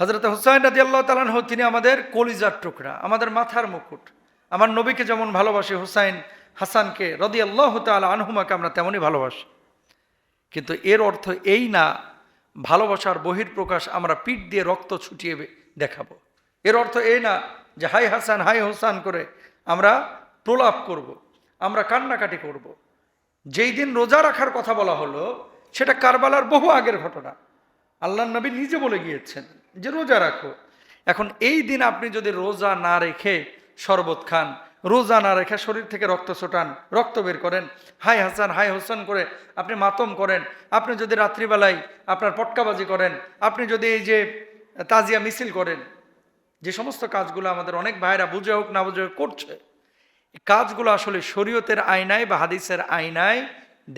হযরত হুসাইন রাদিয়াল্লাহু তাআলা আনহু তিনি আমাদের কলিজার টুকরা, আমাদের মাথার মুকুট। আমার নবীকে যেমন ভালোবাসি, হুসাইন হাসানকে রাদিয়াল্লাহু তাআলা আনহুমাকে আমরা তেমনই ভালোবাসি। কিন্তু এর অর্থ এই না ভালোবাসার বহিঃপ্রকাশ আমরা পিঠ দিয়ে রক্ত ছুটিয়ে দেখাবো। এর অর্থ এই না যে হাই হাসান হাই হুসাইন করে আমরা প্রলাপ করব, আমরা কান্নাকাটি করব। যেই দিন রোজা রাখার কথা বলা হলো সেটা কারবালার বহু আগের ঘটনা। আল্লাহর নবী নিজে বলে গিয়েছেন যে রোজা রাখো। এখন এই দিন আপনি যদি রোজা না রেখে শরবত খান, রোজা না রেখে শরীর থেকে রক্ত ছোটান, রক্ত বের করেন, হাই হাসান হাই হোসেন করে আপনি মাতম করেন, আপনি যদি রাত্রিবেলায় আপনার পটকাবাজি করেন, আপনি যদি এই যে তাজিয়া মিছিল করেন, যে সমস্ত কাজগুলো আমাদের অনেক ভাইরা বুঝে হোক না বুঝে হোক করছে, কাজগুলো আসলে শরীয়তের আয়নায় বা হাদিসের আয়নায়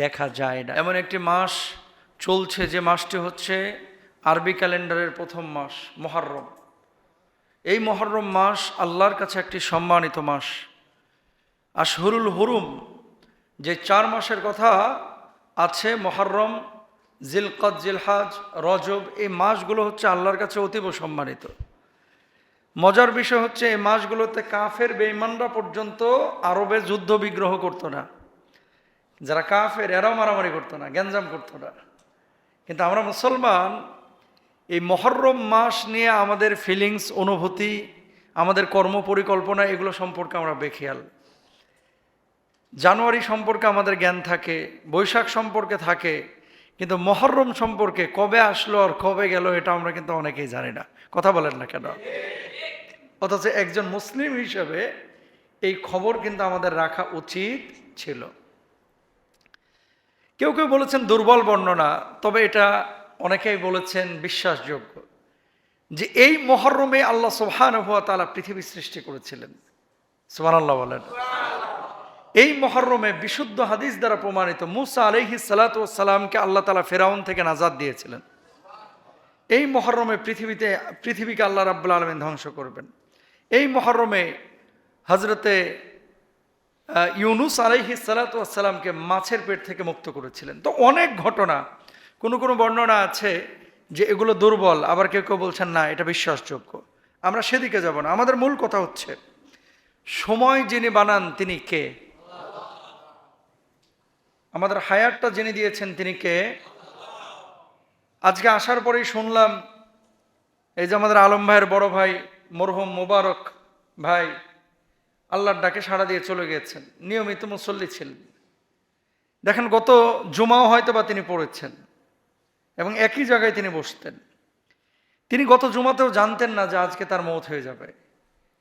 দেখা যায় না। এমন একটি মাস চলছে যে মাসটি হচ্ছে আরবি ক্যালেন্ডারের প্রথম মাস মুহররম। এই মুহররম মাস আল্লাহর কাছে একটি সম্মানিত মাস। আশহুরুল হুরুম যে 4 মাসের কথা আছে, মুহররম, জিলকদ, জিলহাজ, রজব, এই মাসগুলো হচ্ছে আল্লাহর কাছে অতীব সম্মানিত। মজার বিষয় হচ্ছে এই মাসগুলোতে কাফের বেঈমানরা পর্যন্ত আরবে যুদ্ধ বিগ্রহ করতো না। যারা কাফের এরাও মারামারি করতো না, গ্যাঞ্জাম করতো না। কিন্তু আমরা মুসলমান এই মুহররম মাস নিয়ে আমাদের ফিলিংস, অনুভূতি, আমাদের কর্ম পরিকল্পনা এগুলো সম্পর্কে আমরা বেখেয়াল। জানুয়ারি সম্পর্কে আমাদের জ্ঞান থাকে, বৈশাখ সম্পর্কে থাকে, কিন্তু মুহররম সম্পর্কে কবে আসলো আর কবে গেল এটা আমরা কিন্তু অনেকেই জানি না। কথা বলেন না কেন? অথচ একজন মুসলিম হিসেবে এই খবর কিন্তু আমাদের রাখা উচিত ছিল। কেউ কেউ বলেছেন দুর্বল বর্ণনা, তবে এটা অনেকেই বলেছেন বিশ্বাসযোগ্য, যে এই মুহররমে আল্লাহ সুবহানাহু ওয়া তাআলা পৃথিবী সৃষ্টি করেছিলেন। সুবহানাল্লাহ বলেন। এই মুহররমে বিশুদ্ধ হাদিস দ্বারা প্রমাণিত মুসা আলাইহিস সালাতু ওয়াস সালামকে আল্লাহ তাআলা ফিরআউন থেকে নাজাত দিয়েছিলেন। এই মুহররমে পৃথিবীকে আল্লাহ রাব্বুল আলামিন ধ্বংস করবেন। এই মুহররমে হযরতে ইউনুস আলাইহিস সালাতু ওয়াস সালামকে মাছের পেট থেকে মুক্ত করেছিলেন। তো অনেক ঘটনা, কোনো বর্ণনা আছে যে এগুলো দুর্বল, আবার কেউ কেউ বলছেন না এটা বিশ্বাসযোগ্য। আমরা সেদিকে যাব না। আমাদের মূল কথা হচ্ছে সময় যিনি বানান তিনি কে? আমাদের হায়াতটা যিনি দিয়েছেন তিনি কে? আজকে আসার পরেই শুনলাম এই যে আমাদের আলম ভাইয়ের বড় ভাই মরহুম মোবারক ভাই আল্লাহর ডাকে সাড়া দিয়ে চলে গিয়েছেন। নিয়মিত মুসল্লি ছিলেন। দেখেন গত জুমাও হয়তো বা তিনি পড়েছেন এবং একই জায়গায় তিনি বসতেন। তিনি গত জুমাতেও জানতেন না যে আজকে তার মওত হয়ে যাবে,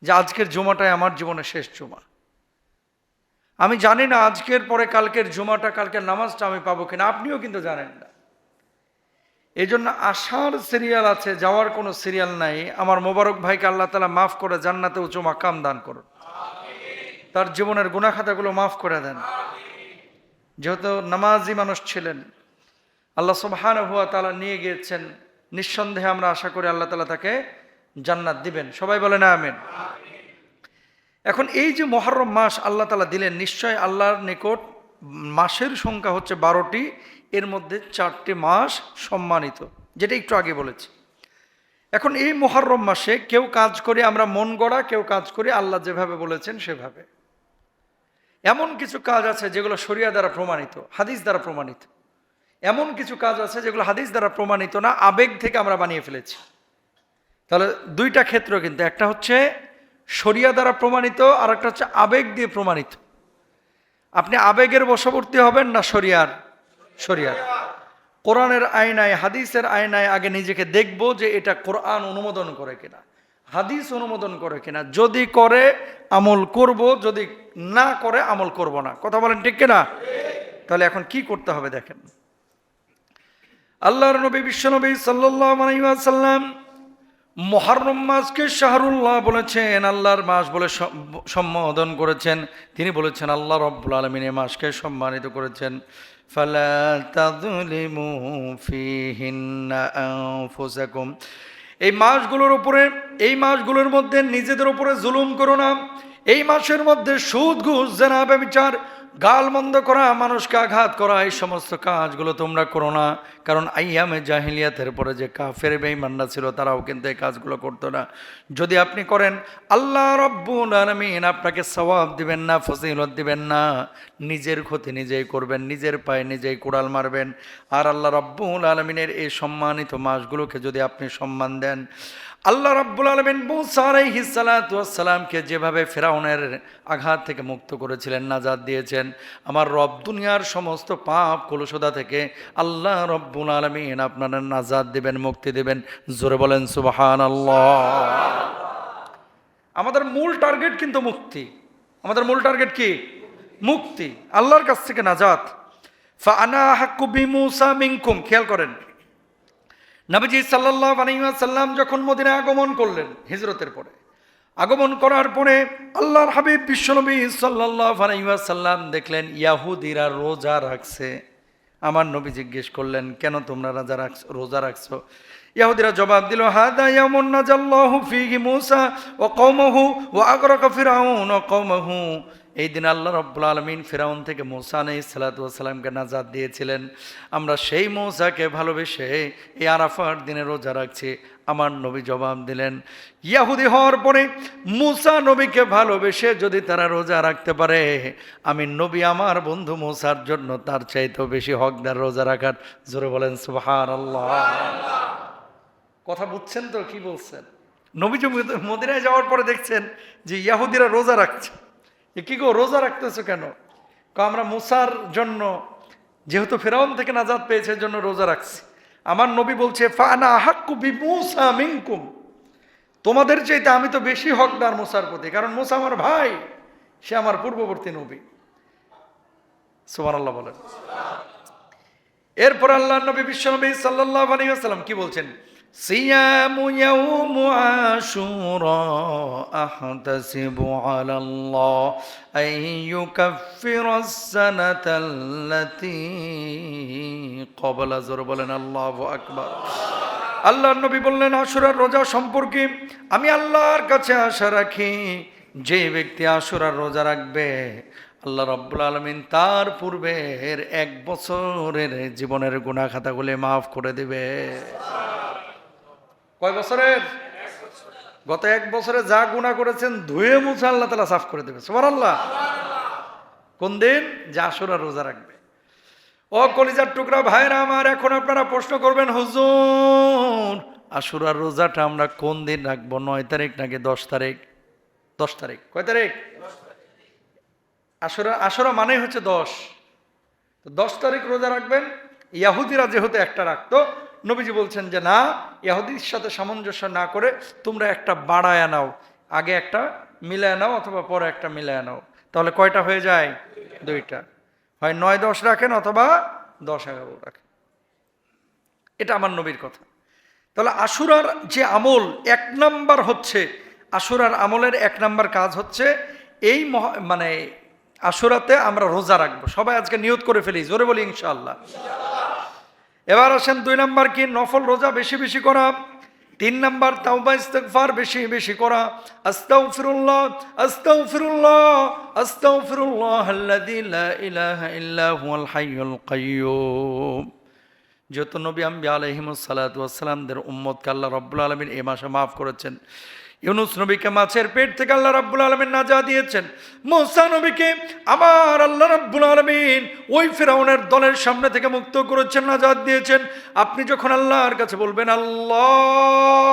যে আজকের জুমাটাই আমার জীবনের শেষ জুমা। আমি জানি না আজকের পরে কালকের জুমাটা, কালকের নামাজটা আমি পাবো কিনা, আপনিও কিন্তু জানেন না। এই জন্য আসার সিরিয়াল আছে, যাওয়ার কোনো সিরিয়াল নাই। আমার মোবারক ভাইকে আল্লাহ তাআলা মাফ করে জান্নাতে উঁচু মাকাম দান করুন, তার জীবনের গুনাহ খাতাগুলো মাফ করে দেন। যেহেতু নামাজি মানুষ ছিলেন, আল্লাহ সুবহানাহু ওয়া তাআলা নিয়ে গিয়েছেন, নিঃসন্দেহে আমরা আশা করি আল্লাহ তাআলা তাকে জান্নাত দিবেন। সবাই বলেন আমিন। এখন এই যে মুহররম মাস আল্লাহ তাআলা দিলেন, নিশ্চয় আল্লাহর নিকট মাসের সংখ্যা হচ্ছে 12টি, এর মধ্যে 4টি মাস সম্মানিত, যেটা একটু আগে বলেছি। এখন এই মুহররম মাসে কেউ কাজ করি আমরা মন গড়া, কেউ কাজ করি আল্লাহ যেভাবে বলেছেন সেভাবে। এমন কিছু কাজ আছে যেগুলো শরিয়া দ্বারা প্রমাণিত, হাদিস দ্বারা প্রমাণিত। এমন কিছু কাজ আছে যেগুলো হাদিস দ্বারা প্রমাণিত না, আবেগ থেকে আমরা বানিয়ে ফেলেছি। তাহলে দুইটা ক্ষেত্র কিন্তু, একটা হচ্ছে শরিয়া দ্বারা প্রমাণিত, আর একটা হচ্ছে আবেগ দিয়ে প্রমাণিত। আপনি আবেগের বশবর্তী হবেন না শরিয়ার? কোরআনের আয়নায়, হাদিসের আয়নায় আগে নিজেকে দেখব যে এটা কোরআন অনুমোদন করে কিনা, হাদিস অনুমোদন করে কিনা। যদি করে আমল করব, যদি না করে আমল করব না। কথা বলেন ঠিক কিনা? তাহলে এখন কি করতে হবে দেখেন। আল্লাহর নবী বিশ্বনবী সাল্লাল্লাহু আলাইহি ওয়াসাল্লাম মুহররম মাসকে শাহরুল্লাহ বলেছেন, আল্লাহর মাস বলে সম্বোধন করেছেন। তিনি বলেছেন আল্লাহ রাব্বুল আলামিন এই মাসকে সম্মানিত করেছেন। ফালা তাযলিমু ফীহিন্না আনফুসাকুম, এই মাসগুলোর উপরে, এই মাসগুলোর মধ্যে নিজেদের উপরে জুলুম করো না। এই মাসের মধ্যে সুদ, ঘুষ, জিনা, ব্যভিচার, গালমন্দ করা, মানুষকে আঘাত করা, এই সমস্ত কাজগুলো তোমরা করো না। কারণ আইয়ামে জাহিলিয়াতের পরে যে কাফের বেঈমানরা ছিল তারাও কিন্তু এই কাজগুলো করতো না। যদি আপনি করেন আল্লাহ রব্বুল আলামিন আপনাকে সওয়াব দিবেন না, ফজিলত দিবেন না, নিজের ক্ষতি নিজেই করবেন, নিজের পায়ে নিজেই কুড়াল মারবেন। আর আল্লাহ রব্বুল আলামিনের এই সম্মানিত মাসগুলোকে যদি আপনি সম্মান দেন, আল্লাহ রাব্বুল আলামিন মূসা আলাইহিস সালাতু ওয়াস সালামকে যেভাবে ফিরআউনের আঘাত থেকে মুক্ত করেছিলেন, নাজাত দিয়েছেন, আমার রব দুনিয়ার সমস্ত পাপ কলুষতা থেকে আল্লাহ রাব্বুল আলামিন আপনাদের নাজাত দিবেন, মুক্তি দিবেন। জোরে বলেন সুবহানাল্লাহ। আমাদের মূল টার্গেট কিন্তু মুক্তি। আমাদের মূল টার্গেট কি? মুক্তি, আল্লাহর কাছ থেকে নাজাত। ফাআনা আহাক্কু বিমূসা মিনকুম। খেয়াল করেন, নবীজি সাল্লাল্লাহু আলাইহি ওয়াসাল্লাম যখন মদিনায় আগমন করলেন, হিজরতের পরে আগমন করার পরে আল্লাহর হাবিব বিশ্বনবী সাল্লাল্লাহু আলাইহি ওয়াসাল্লাম দেখলেন ইহুদিরা রোজা রাখছে। আমার নবী জিজ্ঞেস করলেন, কেন তোমরা রোজা রাখছো? ইহুদিরা জবাব দিল, হাদা ইয়াউমুন নাজাল্লাহু ফীহি মূসা ওয়া কওমাহু ওয়া আগরাকা ফিরআউন ওয়া কওমাহু। এই দিন আল্লাহ রাব্বুল আলামিন ফিরআউন থেকে মূসা আলাইহিস সালাতু ওয়াস সালামকে নাজাত দিয়েছিলেন। আমরা সেই মূসাকে ভালোবেসে এই আরাফার দিনে রোজা রাখছি। আমার নবী জবাব দিলেন, ইহুদি হওয়ার পরে মূসা নবীকে ভালোবেসে যদি তারা রোজা রাখতে পারে, আমি নবী আমার বন্ধু মূসার জন্য তার চাইতেও বেশি হকদার রোজা রাখার। জোরে বলেন সুবহানাল্লাহ। কথা বুঝছেন তো কি বলছেন? নবীজি মদিনায় যাওয়ার পরে দেখছেন যে ইহুদিরা রোজা রাখছে। কি গো, রোজা রাখতেছো কেন? আমরা মূসার জন্য, যেহেতু ফিরআউন থেকে নাজাত পেয়েছে জন্য রোজা রাখছি। আমার নবী বলছে, ফাআনা আহাক্কু বিমূসা মিনকুম। তোমাদের চাইতে আমি তো বেশি হকদার মূসার প্রতি, কারণ মূসা আমার ভাই, সে আমার পূর্ববর্তী নবী। সুবহানাল্লাহ বলেন। এরপর আল্লাহর নবী বিশ্বনবী সাল্লাল্লাহু আলাইহি ওয়াসাল্লাম কি বলছেন? সিয়ামু ইয়াউমু আশুরা আহতাসিবু আলাল্লাহ আন ইউকাফফিরাস সানাতাল্লাতী ক্বাবলা। জোরে বলেন আল্লাহু আকবার। আল্লাহর নবী বললেন, আশুরার রোজা সম্পর্কে আমি আল্লাহর কাছে আশা রাখি, যে ব্যক্তি আশুরার রোজা রাখবে আল্লাহ রাব্বুল আলামিন তার পূর্বের 1 বছরের জীবনের গুনাহ খাতাগুলো মাফ করে দেবে। কয় বছরের? গত 1 বছরে যা গুনাহ করেছেন ধুয়ে মুছে আল্লাহ তাআলা সাফ করে দেবে। সুবহানাল্লাহ। কোন দিন? যে আশুরার রোজা রাখবে। ও কলিজার টুকরা ভাইরা আমার, এখন আপনারা প্রশ্ন করবেন, হুজুর আশুরার রোজাটা আমরা কোন দিন রাখবো? 9 তারিখ নাকি 10 তারিখ? 10 তারিখ। কয় তারিখ? আশুরা মানে হচ্ছে 10। তো 10 তারিখ রোজা রাখবেন। ইহুদিরা যেহেতু একটা রাখতো, নবীজি বলছেন যে না, ইহুদির সাথে সামঞ্জস্য না করে তোমরা একটা বাড়ায় নাও, আগে একটা মিলায় নাও অথবা পরে একটা মিলায় নাও। তাহলে কয়টা হয়ে যায়? 2টা। হয় 9-10 রাখেন অথবা 10-11 রাখেন। এটা আমার নবীর কথা। তাহলে আশুরার যে আমল 1 নাম্বার হচ্ছে, আশুরার আমলের 1 নাম্বার কাজ হচ্ছে এই মানে আশুরাতে আমরা রোজা রাখবো। সবাই আজকে নিয়ত করে ফেলি, জোরে বলি ইনশাআল্লাহ। এবার আসেন 2 নাম্বার কি? নফল রোজা বেশি বেশি করা। 3 নাম্বার তাওবা ইস্তিগফার বেশি বেশি করা। আস্তাগফিরুল্লাহ আস্তাগফিরুল্লাহ আস্তাগফিরুল্লাহ আল্লাযী লা ইলাহা ইল্লা হুয়াল হাইয়ুল কাইয়্যুম। যেহেতু নবী আম্বিয়া আলাইহিমুস সালাতু ওয়াস সালামদের উম্মতকে আল্লাহ রাব্বুল আলামিন এই মাসে মাফ করেছেন। ইউনুস নবীকে মাছের পেট থেকে আল্লাহ রাব্বুল আলামিন নাজাত দিয়েছেন। মূসা নবীকে আমার আল্লাহ রাব্বুল আলামিন ওই ফিরআউনের দলের সামনে থেকে মুক্ত করেছেন, নাজাত দিয়েছেন। আপনি যখন আল্লাহর কাছে বলবেন, আল্লাহ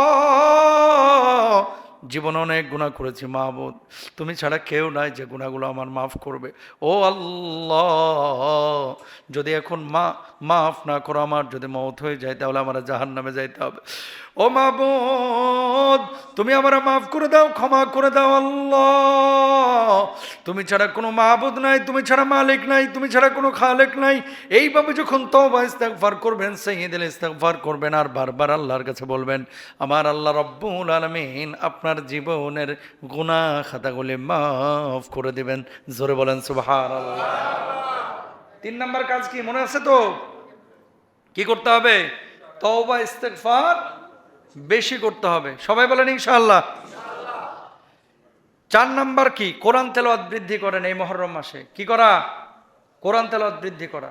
জীবনে অনেক গুনাহ করেছি মাহবুদ, তুমি ছাড়া কেউ নাই যে গুনাহগুলো আমার মাফ করবে। ও আল্লাহ, যদি এখন মাফ না করো, আমার যদি মওত হয়ে যায় তাহলে আমার জাহান্নামে যাইতে হবে। ও মাহবুদ, তুমি আমার মাফ করে দাও, ক্ষমা করে দাও। আল্লাহ, তুমি ছাড়া কোনো মাহবুদ নাই, তুমি ছাড়া মালিক নাই, তুমি ছাড়া কোনো খালেক নাই। এইভাবে যখন তওবা ইস্তিগফার করবেন, সাইয়্যিদুল ইস্তিগফার করবেন আর বারবার আল্লাহর কাছে বলবেন, আমার আল্লাহ রাব্বুল আলামিন আপনার জীবনের গুনাহ খাতাগুলি মাফ করে দিবেন। জোরে বলেন সুবহানাল্লাহ। 3 নাম্বার কাজ কি মনে আছে তো? কি করতে হবে? তওবা ইস্তিগফার বেশি করতে হবে। সবাই বলেন ইনশাআল্লাহ। 4 নাম্বার কি? কোরআন তেলাওয়াত বৃদ্ধি করেন এই মুহররম মাসে। কি করা? কোরআন তেলাওয়াত বৃদ্ধি করা।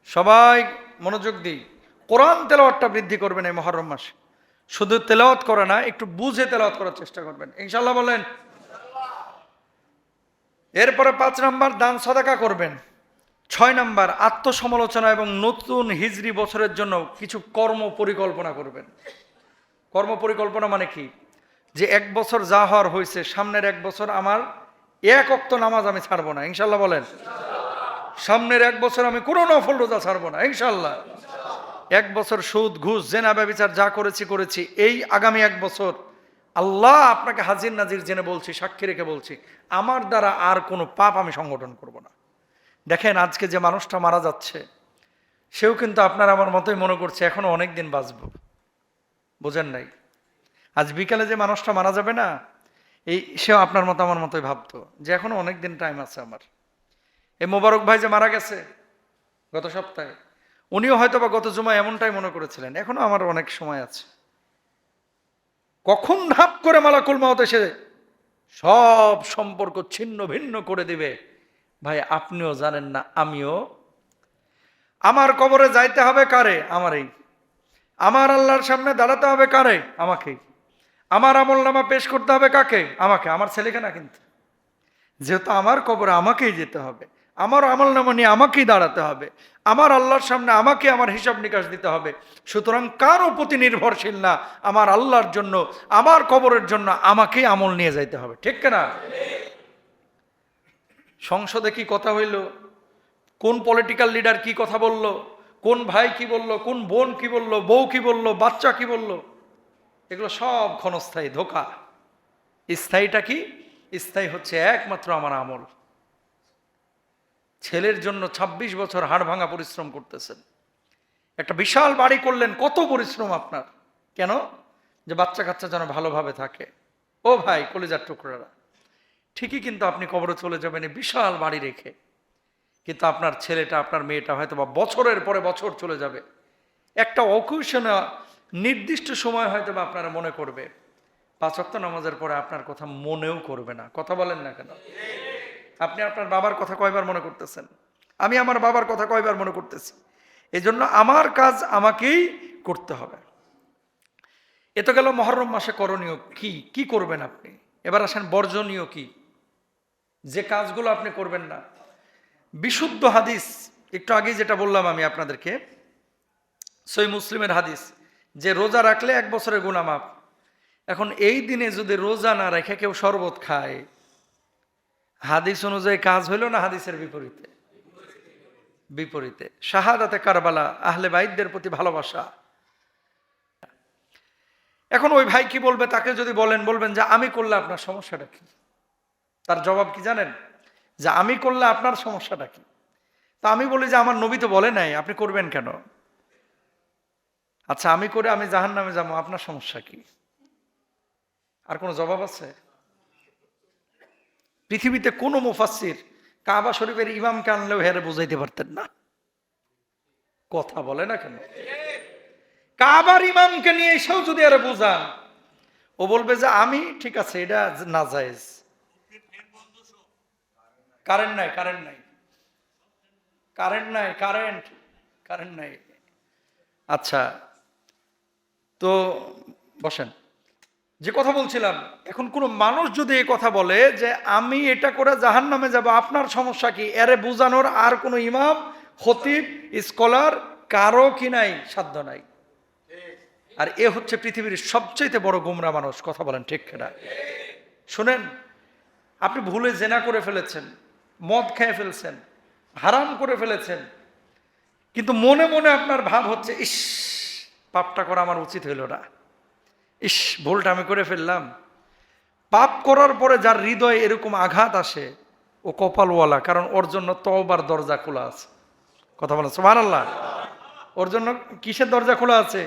সবাই মনোযোগ দিই, কোরআন তেলাওয়াতটা বৃদ্ধি করবেন এই মুহররম মাসে। শুধু তেলাওয়াত করে না, একটু বুঝে তেলাওয়াত করার চেষ্টা করবেন, ইনশাআল্লাহ বলেন। এরপরে 5 নাম্বার দান সাদাকা করবেন। 6 নাম্বার আত্মসমালোচনা এবং নতুন হিজরি বছরের জন্য কিছু কর্ম পরিকল্পনা করবেন। কর্ম পরিকল্পনা মানে কি? যে 1 বছর যা হওয়ার হয়েছে, সামনের 1 বছর আমার 1 ওয়াক্ত নামাজ আমি ছাড়বো না, ইনশাআল্লাহ বলেন। সামনের 1 বছর আমি কোনো নফল রোজা ছাড়বো না, ইনশাআল্লাহ। 1 বছর সুদ ঘুষ জেনা ব্যভিচার যা করেছি, এই আগামী 1 বছর আল্লাহ আপনাকে হাজির নাজির জেনে বলছি, সাক্ষী রেখে বলছি, আমার দ্বারা আর কোনো পাপ আমি সংগঠন করব না। দেখেন আজকে যে মানুষটা মারা যাচ্ছে, সেও কিন্তু আপনার আমার মতোই মনে করছে এখনো অনেক দিন বাঁচব। বোঝেন নাই? আজ বিকালে যে মানুষটা মারা যাবে না, সেও আপনার মতো আমার মতোই ভাবতো যে এখনো অনেক দিন টাইম আছে আমার। এই মোবারক ভাই যে মারা গেছে গত সপ্তাহে, উনিও হয়তো বা গত জুমায় এমনটাই মনে করেছিলেন, এখনো আমার অনেক সময় আছে। কখন ধাপ করে মালাকুল মাউত এসে সব সম্পর্ক ছিন্ন ভিন্ন করে দিবে, ভাই আপনিও জানেন না, আমিও। আমার কবরে যাইতে হবে কারে? আমারই। আমার আল্লাহর সামনে দাঁড়াতে হবে কারে? আমাকেই। আমার আমল নামা পেশ করতে হবে কাকে? আমাকে, আমার ছেলেকে না। কিন্তু যেহেতু আমার কবরে আমাকেই যেতে হবে, আমার আমল নামা নিয়ে আমাকেই দাঁড়াতে হবে, আমার আল্লাহর সামনে আমাকে আমার হিসাব নিকাশ দিতে হবে, সুতরাং কারো প্রতি নির্ভরশীল না, আমার আল্লাহর জন্য, আমার কবরের জন্য আমাকেই আমল নিয়ে যাইতে হবে, ঠিক না? সংসদে কি কথা হইল, কোন পলিটিক্যাল লিডার কি কথা বলল, কোন ভাই কি বলল, কোন বোন কি বলল, বউ কি বলল, বাচ্চা কি বলল, এগুলো সব ক্ষণস্থায়ী, ধোঁকা। স্থায়ীটা কি? স্থায়ী হচ্ছে একমাত্র আমার আমল। ছেলের জন্য 26 বছর হাড় ভাঙা পরিশ্রম করতেছেন, একটা বিশাল বাড়ি করলেন, কত পরিশ্রম আপনার, কেন? যে বাচ্চা কাচ্চা যেন ভালোভাবে থাকে। ও ভাই কলিজার টুকরারা, ঠিকই কিন্তু আপনি কবরে চলে যাবেন এই বিশাল বাড়ি রেখে, কিন্তু আপনার ছেলেটা, আপনার মেয়েটা হয়তো বা বছরের পরে বছর চলে যাবে, একটা অকুশনে নির্দিষ্ট সময় হয়তো বা আপনারা মনে করবে, 5 ওয়াক্ত নামাজের পরে আপনার কথা মনেও করবে না। কথা বলেন না কেন? আপনি আপনার বাবার কথা কয়বার মনে করতেছেন? আমি আমার বাবার কথা কয়বার মনে করতেছি? এই জন্য আমার কাজ আমাকেই করতে হবে। এ তো গেল মুহররম মাসে করণীয় কি কি করবেন আপনি। এবার আসেন বর্জনীয় কি, যে কাজগুলো আপনি করবেন না। বিশুদ্ধ হাদিস, একটু আগে যেটা বললাম আমি আপনাদেরকে, সহিহ মুসলিমের হাদিস, যে রোজা রাখলে 1 বছরের গুনাহ মাফ। এখন এই দিনে যদি রোজা না রেখে কেউ শরবত খায়, হাদিস অনুযায়ী কাজ হইল না হাদিসের বিপরীতে? বিপরীতে। শাহাদাতে কারবালা, আহলে বাইতদের প্রতি ভালোবাসা। এখন ওই ভাই কি বলবে? তাকে যদি বলবেন যে আমি করলে আপনার সমস্যাটা কি, তার জবাব কি জানেন? যে আমি করলে আপনার সমস্যাটা কি? তা আমি বলি যে আমার নবী তো বলে নাই, আপনি করবেন কেন? আচ্ছা আমি করে আমি জাহান্নামে যাবো, আপনার সমস্যা কি? আর কোনো জবাব আছে? পৃথিবীতে কোনো মুফাসসির কাবা শরীফের ইমামকে আনলেও হেরে বুঝাইতে পারতেন না। কথা বলে না কেন? কাবার ইমামকে নিয়ে এসেও যদি আরে বুঝান, ও বলবে যে আমি ঠিক আছে, এটা নাজায়েজ। কারেন্ট নাই, কারেন্ট নাই, কারেন্ট নাই, কারেন্ট নাই। আচ্ছা তো বসেন, যে কথা বলছিলাম, এখন কোনো মানুষ যদি এই কথা বলে যে আমি এটা করে জাহান্নামে যাব, আপনার সমস্যা কি, এরে বুঝানোর আর কোনো ইমাম, খতিব, স্কলার কারো কি নাই, সাধ্য নাই। আর এ হচ্ছে পৃথিবীর সবচেয়ে বড় গোমরা মানুষ। কথা বলেন ঠিক কিনা? শুনেন, আপনি ভুলে জেনা করে ফেলেছেন, মদ খেয়ে ফেলছেন, হারাম করে ফেলেছেন, কিন্তু মনে মনে আপনার ভাব হচ্ছে ইস, পাপটা করা আমার উচিত হইল না, ইস ভুলটা আমি করে ফেললাম। পাপ করার পরে যার হৃদয়ে এরকম আঘাত আসে, ও কপালওয়ালা, কারণ ওর জন্য তওবার দরজা খোলা আছে। কথা বলেন সুবহানাল্লাহ। ওর জন্য কিসের দরজা খোলা আছে?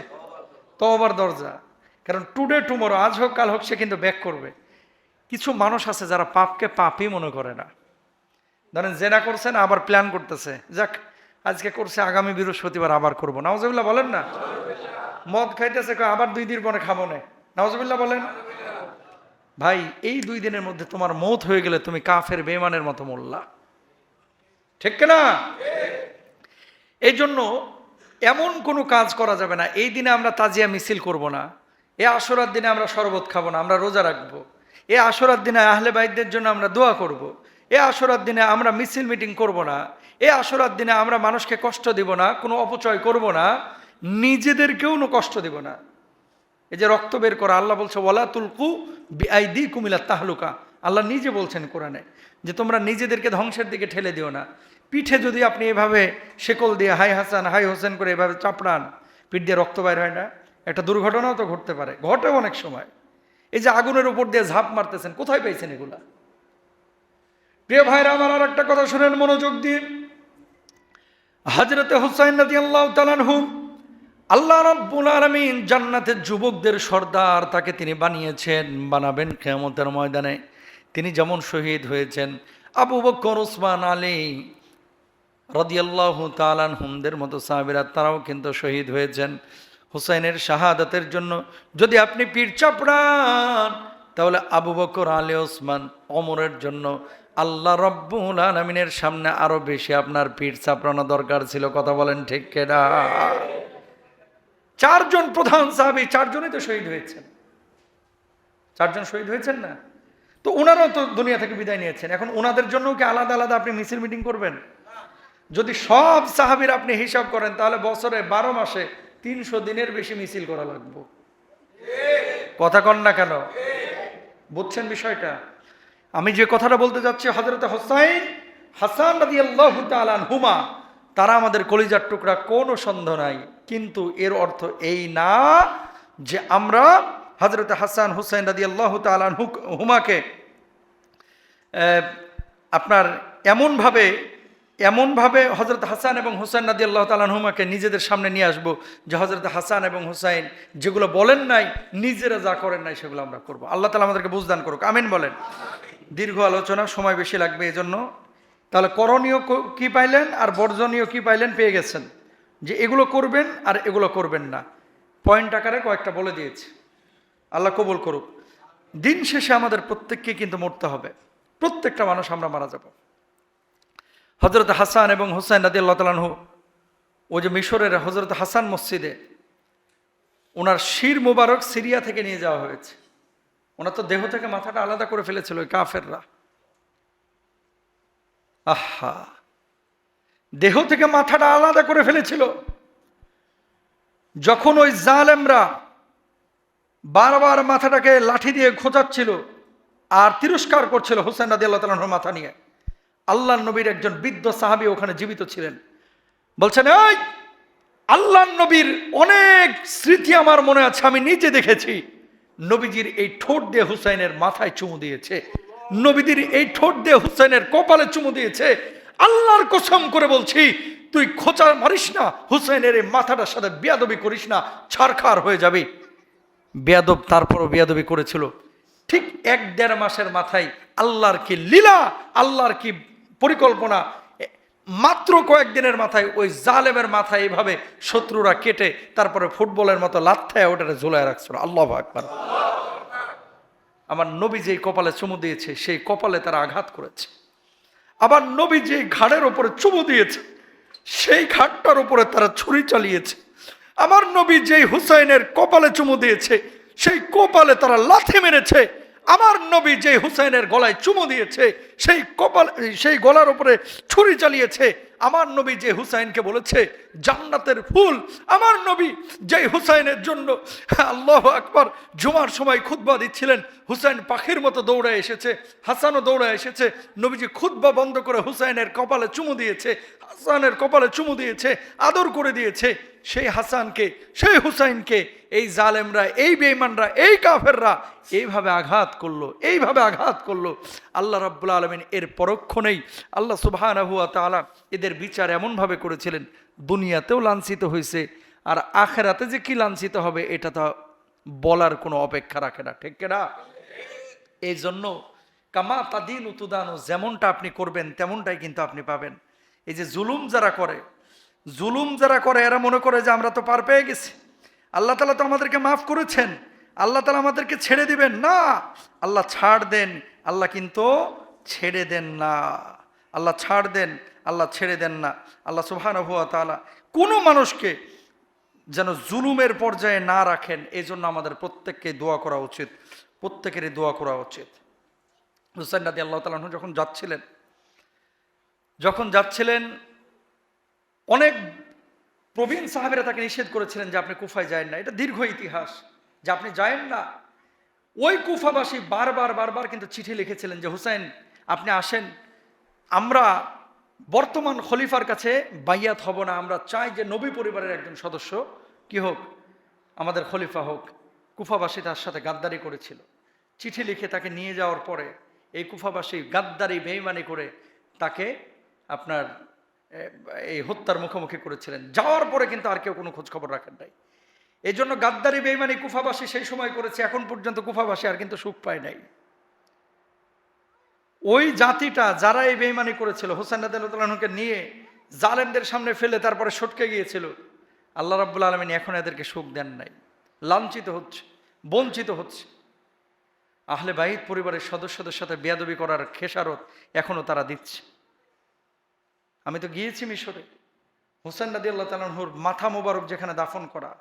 তওবার দরজা। কারণ টুডে টুমরো, আজ হোক কাল হোক, সে কিন্তু ব্যাক করবে। কিছু মানুষ আছে যারা পাপকে পাপই মনে করে না। ধরেন জেনা করছেন, আবার প্ল্যান করতেছে, যাক আজকে করছে, আগামী বৃহস্পতিবার আবার করবো। নাউজুবিল্লাহ বলেন না? মদ খাইতেছে, আবার 2 দিন পরে খাবো না। নাউজুবিল্লাহ বলেন। ভাই এই 2 দিনের মধ্যে তোমার মৌত হয়ে গেলে তুমি কাফের বেঈমানের মতো মরলা। ঠিক না? এই জন্য এমন কোনো কাজ করা যাবে না এই দিনে আমরা তাজিয়া মিছিল করব না, এ আশুরার দিনে আমরা শরবত খাবো না, আমরা রোজা রাখবো। এ আশুরার দিনে আহলে বাইতদের জন্য আমরা দোয়া করব। এ আশুরার দিনে আমরা মিছিল মিটিং করব না। এ আশুরার দিনে আমরা মানুষকে কষ্ট দিব না, কোনো অপচয় করব না, নিজেদেরকেও কষ্ট দিব না। এই যে রক্ত বের করা, আল্লাহ বলছে ওয়ালা তুলকু বিআইদিকুম ইলা তাহলুকা। আল্লাহ নিজে বলছেন কোরআনে যে তোমরা নিজেদেরকে ধ্বংসের দিকে ঠেলে দিও না। পিঠে যদি আপনি এভাবে শেকল দিয়ে হাই হাসান হাই হোসেন করে এভাবে চাপড়ান, পিঠ দিয়ে রক্ত বাইর হয় না? একটা দুর্ঘটনাও তো ঘটতে পারে, ঘটে অনেক সময়। এই যে আগুনের উপর দিয়ে ঝাঁপ মারতেছেন, কোথায় পেয়েছেন এগুলা? প্রিয় ভাইরা আমার, আর একটা কথা শুনেন মনোযোগ দিয়ে। হযরতে হুসাইন রাদিয়াল্লাহু তাআলা আনহু, আল্লাহ রাব্বুল আলামিন জান্নাতের যুবকদের সর্দার তাকে তিনি বানিয়েছেন, বানাবেন কিয়ামতের ময়দানে। তিনি যেমন শহীদ হয়েছেন, আবু বকর, ওসমান, আলী রাদিয়াল্লাহু তাআলা আনহুমদের মতো সাহাবীরা তারাও কিন্তু শহীদ হয়েছেন হুসাইনের শাহাদাতের জন্য। যদি আপনি পীর চাপড়ান তাহলে আবু বকর, আলী, ওসমান, ওমরের জন্য আল্লাহ রাব্বুল আলামিনের সামনে আরো বেশি আপনার পীর চাপড়ানো দরকার ছিল। কথা বলেন ঠিক কিনা? চারজন প্রধান সাহাবী, চারজনই তো শহীদ হয়েছেন। চারজন শহীদ হয়েছেন না? তো ওনারাও তো দুনিয়া থেকে বিদায় নিয়েছেন। এখন ওনাদের জন্য কি আলাদা আলাদা আপনি মিছিল মিটিং করবেন? যদি সব সাহাবীর আপনি হিসাব করেন তাহলে বছরে 12 মাসে 300 দিনের বেশি মিছিল করা লাগবে। কথা কন না কেন? বুঝছেন বিষয়টা? আমি যে কথাটা বলতে যাচ্ছি, হযরতে হুসাইন, হাসান রাদিয়াল্লাহু তাআলা আনহুমা, তারা আমাদের কলিজার টুকরা, কোনো সন্দেহ নাই। কিন্তু এর অর্থ এই না যে আমরা হযরতে হাসান হুসাইন রাদিয়াল্লাহু তাআলা আনহুমাকে আপনার এমনভাবে হযরত হাসান এবং হুসাইন রাদিয়াল্লাহু তাআলা আনহুমাকে নিজেদের সামনে নিয়ে আসবো যে হযরত হাসান এবং হুসাইন যেগুলো বলেন নাই, নিজেরা যা করেন নাই সেগুলো আমরা করব। আল্লাহ তাআলা আমাদেরকে বুঝদান করুক, আমিন বলেন। দীর্ঘ আলোচনা, সময় বেশি লাগবে এজন্য। তাহলে করণীয় কি পাইলেন আর বর্জনীয় কি পাইলেন পেয়ে গেছেন, যে এগুলো করবেন আর এগুলো করবেন না। পয়েন্ট আকারে কয়েকটা বলে দিয়েছি, আল্লাহ কবুল করুক। দিন শেষে আমাদের প্রত্যেককে কিন্তু মরতে হবে, প্রত্যেকটা মানুষ আমরা মারা যাব। হযরত হাসান এবং হুসাইন রাদিয়াল্লাহু তাআলা আনহু, ওই যে মিশরের হযরত হাসান মসজিদে ওনার শির মোবারক সিরিয়া থেকে নিয়ে যাওয়া হয়েছে। ওনার তো দেহ থেকে মাথাটা আলাদা করে ফেলেছিল ওই কাফেররা। আহা, দেহ থেকে মাথাটা আলাদা করে ফেলেছিল। যখন ওই জালেমরা বারবার মাথাটাকে লাঠি দিয়ে খোঁচাচ্ছিল আর তিরস্কার করছিল হুসাইন রাদিয়াল্লাহু তাআলা আনহুর মাথা নিয়ে, আল্লাহর নবীর একজন বৃদ্ধ সাহাবী ওখানে জীবিত ছিলেন। বলছেন, এই আল্লাহর নবীর অনেক স্মৃতি আমার মনে আছে, আমি নিজে দেখেছি। নবীজির এই ঠোঁট দিয়ে হুসাইনের মাথায় চুমু দিয়েছে, নবীজির এই ঠোঁট দিয়ে হুসাইনের কপালে চুমু দিয়েছে। আল্লাহর কসম করে বলছি, তুই খোঁচা মারিস না, হুসাইনের এই মাথাটার সাথে বেয়াদবি করিস না, ছারখার হয়ে যাবি। বেয়াদব তারপরও বেয়াদবি করেছিল। ঠিক 1-1.5 মাসের মাথায় আল্লাহর কি লীলা, আল্লাহর কি পরিকল্পনা, মাত্র কয়েকদিনের মাথায় ওই জালেমের মাথায় এইভাবে শত্রুরা কেটে তারপরে ফুটবলের মতো লাথ্থায় ওটারে ঝুলায় রাখছিল। আল্লাহু আকবার। আমার নবী যেই কপালে চুমু দিয়েছে সেই কপালে তারা আঘাত করেছে। আবার নবী যেই ঘাড়ের উপরে চুমু দিয়েছে সেই ঘাটটার উপরে তারা ছুরি চালিয়েছে। আমার নবী যেই হুসাইনের কপালে চুমু দিয়েছে সেই কপালে তারা লাথি মেরেছে। আমার নবী যে হুসাইনের গলায় চুমু দিয়েছে সেই গলার উপরে ছুরি চালিয়েছে। আমার নবী যে হুসাইনকে বলেছে জান্নাতের ফুল, আমার নবী যে হুসাইনের জন্য, আল্লাহু আকবার, জুমার সময় খুতবা দিচ্ছিলেন, হুসাইন পাখির মতো দৌড়ায় এসেছে, হাসানও দৌড়ায় এসেছে। নবীজি খুতবা বন্ধ করে হুসাইনের কপালে চুমু দিয়েছে, হাসানের কপালে চুমু দিয়েছে, আদর করে দিয়েছে। সেই হাসানকে, সেই হুসাইনকে এই জালেমরা, এই বেঈমানরা, এই কাফেররা এইভাবে আঘাত করলো, এইভাবে আঘাত করলো। আল্লাহ রাব্বুল আলামিন এর পরক্ষণেই আল্লাহ সুবহানাহু ওয়া তাআলা এদের বিচার এমনভাবে করেছিলেন, দুনিয়াতেও লাঞ্ছিত হয়েছে, আর আখিরাতে যে কি লাঞ্ছিত হবে এটা তো বলার কোনো অপেক্ষা রাখে না। ঠিক কিনা? এই জন্য কামা তাদিনু তুদানু, যেমনটা আপনি করবেন তেমনটাই কিন্তু আপনি পাবেন। এই যে জুলুম যারা করে এরা মনে করে যে আমরা তো পার পেয়ে গেছি, আল্লাহ তাআলা তো আমাদেরকে মাফ করেছেন, আল্লাহ তাআলা আমাদেরকে ছেড়ে দিবেন না। আল্লাহ ছাড় দেন, আল্লাহ কিন্তু ছেড়ে দেন না। আল্লাহ ছাড় দেন, আল্লাহ ছেড়ে দেন না। আল্লাহ সুবহানাহু ওয়া তাআলা কোনো মানুষকে যেন জুলুমের পর্যায়ে না রাখেন, এই জন্য আমাদের প্রত্যেককে দোয়া করা উচিত, প্রত্যেকেরই দোয়া করা উচিত। হুসাইন রাদিয়াল্লাহু তাআলা আনহু যখন যাচ্ছিলেন অনেক প্রবীণ সাহাবীরা তাকে নিষেধ করেছিলেন যে আপনি কুফায় যায়েন না। এটা দীর্ঘ ইতিহাস যে আপনি যায়েন না। ওই কুফাবাসী বারবার কিন্তু চিঠি লিখেছিলেন যে হুসাইন আপনি আসেন, আমরা বর্তমান খলিফার কাছে বাইয়াত হব না, আমরা চাই যে নবী পরিবারের একজন সদস্য কি হোক, আমাদের খলিফা হোক। কুফাবাসী তার সাথে গাদ্দারি করেছিল। চিঠি লিখে তাকে নিয়ে যাওয়ার পরে এই কুফাবাসী গাদ্দারি বেঈমানি করে তাকে আপনার এই হত্যার মুখোমুখি করেছিলেন। যাওয়ার পরে কিন্তু আর কেউ কোনো খোঁজ খবর রাখেন নাই। এই জন্য গাদ্দারি বেঈমানি কুফাবাসী সেই সময় করেছে, এখন পর্যন্ত কুফাবাসী আর কিন্তু সুখ পায় নাই। ওই জাতিটা যারা এই বেঈমানি করেছিল, হুসাইন রাদিয়াল্লাহু আনহুকে নিয়ে জালেমদের সামনে ফেলে তারপরে সটকে গিয়েছিল, আল্লাহ রাব্বুল আলামিন এখন এদেরকে সুখ দেন নাই, লাঞ্ছিত হচ্ছে, বঞ্চিত হচ্ছে। আহলে বাইত পরিবারের সদস্যদের সাথে বেয়াদবি করার খেসারত এখনো তারা দিচ্ছে। আমি তো গিয়েছি মিশরে, হুসাইন রাদিয়াল্লাহু তাআলা আনহুর মাথা মোবারক যেখানে দাফন করা,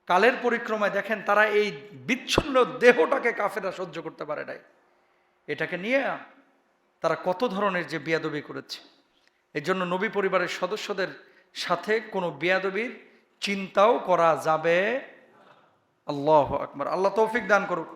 কালের পরিক্রমায় দেখেন তারা এই বিচ্ছিন্ন দেহটাকে কাফেররা সহ্য করতে পারে নাই। এটাকে নিয়ে তারা কত ধরনের যে বেয়াদবি করেছে। এর জন্য নবী পরিবারের সদস্যদের সাথে কোনো বেয়াদবির চিন্তাও করা যাবে। আল্লাহু আকবার। আল্লাহ তৌফিক দান করুক।